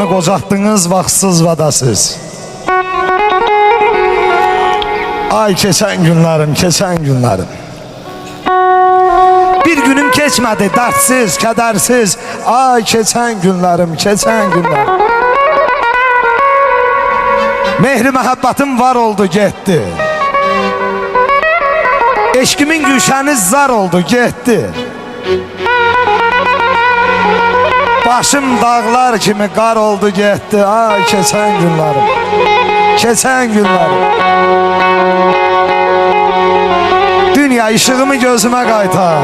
məni qocatdınız vaxtsız vadasız. Ay keçən günlərim, keçən günlərim. Bir günüm keçmədi dərtsiz, kədərsiz. Ay keçən günlərim, keçən günlərim. Mehri məhəbbətim var oldu, getdi. Eşkimin gülşəni zar oldu, getdi. Başım dağlar kimi qar oldu, getdi. Ay keçən günlərim, keçən günlərim. Dünya işığımı gözümə qaytar,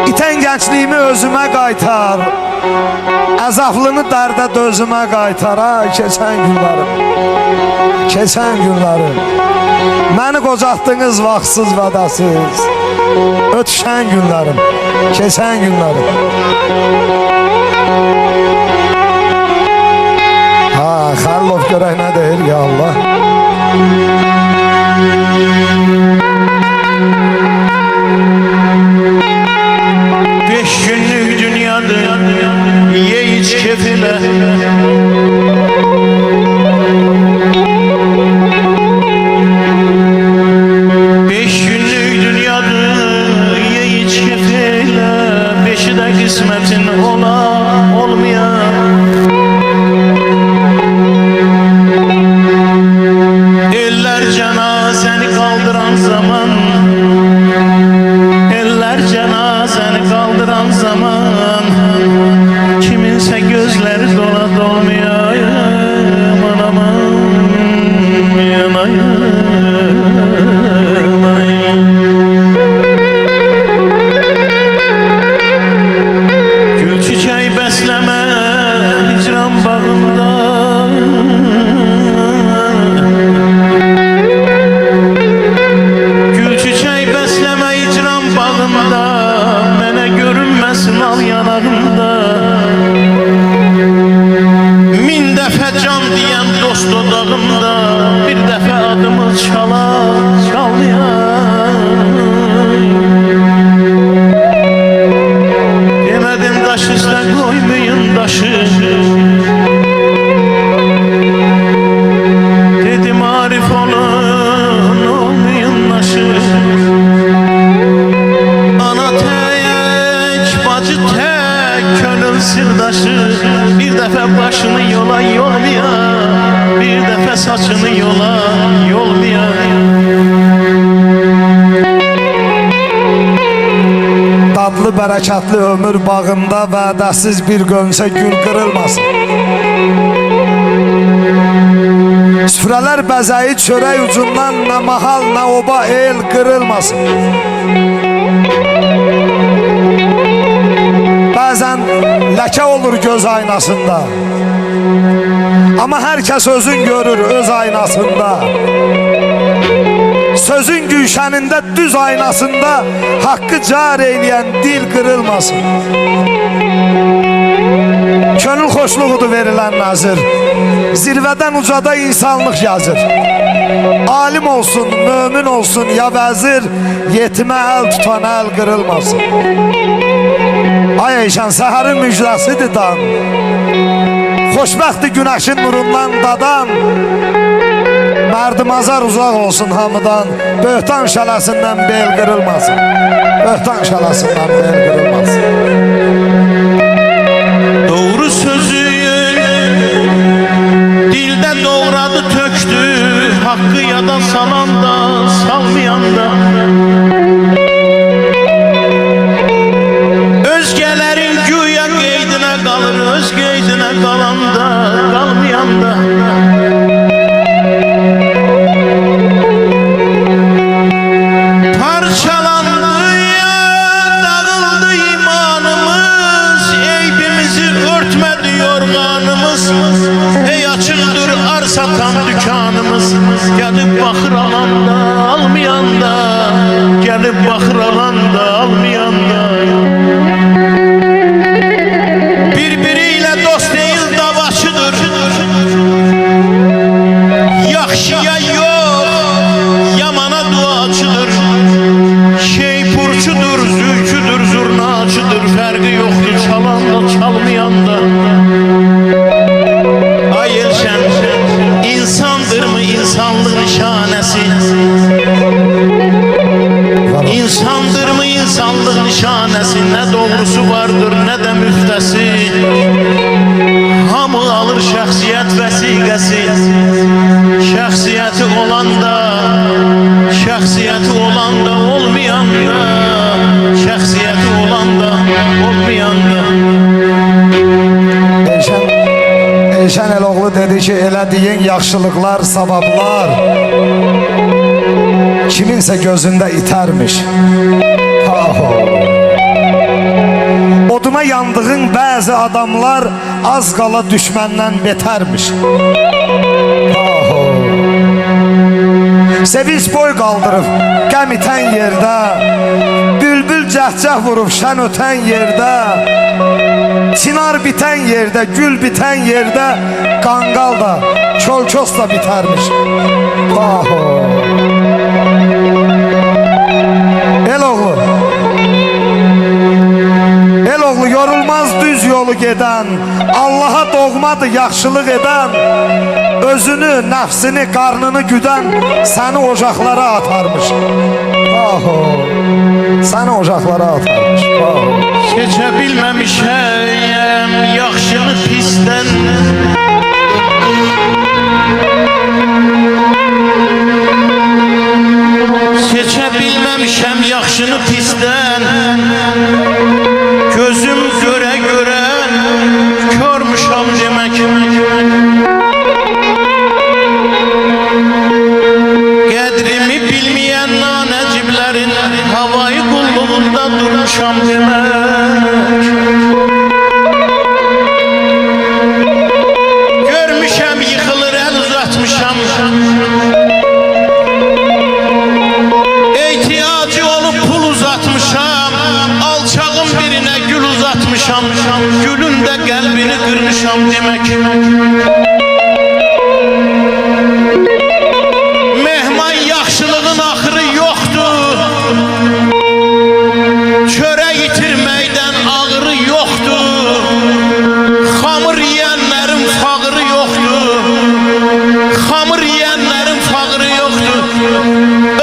İtən gəncliyimi özümə qaytar, əzaflını dərdə dözümə qaytar. Ay keçən günlərim, keçən günlərim. Məni qocatdınız vaxtsız vadasız. Ötüşən günlərim, keçən günlərim. Ha, Xəllov görək nə deyir ya Allah. Beş günlük dünyadır, ye iç kefile. Beş günlük dünyadır, ye iç kefile. Beşi de kısmetin ola olmayan. Eller cenazeni kaldıran zaman, eller cenazeni kaldıran zaman, kiminse gözleri dola dolmuyor. Aman aman yanayım. Gül çiçeği besleme hicran bağında. Gül çiçeği besleme hicran bağında. Mene görünmesin al yanarımda. Min defa can diyen dost odağımda. Bir defa adımı çalmayan. Demedim taş üstə koymayın taşı. Dedim arif olun olmayın naşı. Ana tek, bacı tek, könül sirdaşı. Bir defa başını yola yolmayan, bir defa saçını yola yolmayan. Dadlı bərəkətli ömür bağında vədəsiz bir gönsə gül qırılmasın. Süfrələr bəzəyi çörək ucundan nə mahal nə oba el qırılmasın. Bəzən ləkə olur göz aynasında, amma hər kəs özün görür öz aynasında. Sözün gülşənində düz aynasında haqqı car eyləyən dil qırılmasın. Könül xoşluğudur verilən nazır, zirvədən ucada insanlıq yazır. Alim olsun, mömin olsun ya vəzir, yetimə əl tutan əl qırılmasın. Ay eyşan səhərin müjdəsidir dan, xoşbəxti günəşin nurundan dadan. Mərdimazar uzaq olsun hamıdan, böhtan şələsindən bel qırılmasın. Böhtan şələsindən bel qırılmasın. Doğru sözü dildə doğradı tökdü, haqqı yada salan da salmayan da. Özgələrin güya qeydinə qalır, öz qeydinə qalan da qalmayan da. Satan dükkanımız gelip bakır alanda almayan da, gelip bakır alanda almayan da. Birbiriyle dost değil davaşıdır, yaxşıya yok yamana duacıdır. Şeypurçudur, zülküdür, zurnaçıdır, fərqi yoktur çalan da çalmayan da. hamı alır şəxsiyyət vəsiqəsi. Şəxsiyyəti olanda, şəxsiyyəti olanda, olmayanda, şəxsiyyəti olanda, olmayanda. Elşən Əloğlu dedi ki, elədiyin yaxşılıqlar, savablar kiminsə gözündə itərmiş. Oduna yandığın bəzi adamlar az qala düşməndən betərmiş. Sevinç boy qaldırıb qəm itən yerdə, bülbül cəhcəh vurub şən ötən yerdə, çinar bitən yerdə, gül bitən yerdə, qanqal da, çol-ços da bitərmiş. Eloğlu yorulmaz düz yolu gedən, Allaha doğmadı yaxşılıq edən, özünü, nəfsini, qarnını güdən səni ocaqlara atarmış. Səni ocaqlara atarmış. Seçə bilməmişəm yaxşını pisdən, seçə bilməmişəm yaxşını pisdən, gözüm görə görə körmüşam demək. Qədrimi bilməyən nanəciblərin havayı qulluğunda durmuşam demək. Görmüşəm yıxılır əl uzatmışam, ehtiyacı olup pul uzatmışam, alçağın birine gül uzatmışam, gülün de kalbini kırmışam demek. Mehman yaxşılığın axırı yoktur, çörək itirməkdən ağırı yoktur, xamır yiyənlərin fağırı yoktur, xamır yiyənlərin fağırı yoktur.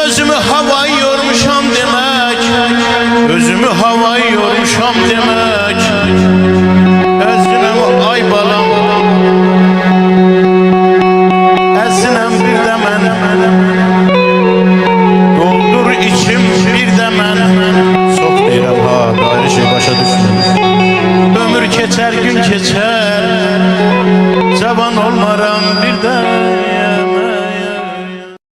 Özümü havayı yormuşam demek, özümü havayı yormuşam demek. Əzinəm ay balam, əzinəm bir də mən, doldur içim bir də mən. Çox deyirəm ha, gayrı şey başa düşmür. Ömür keçər, gün keçər, cavan olmaram bir də.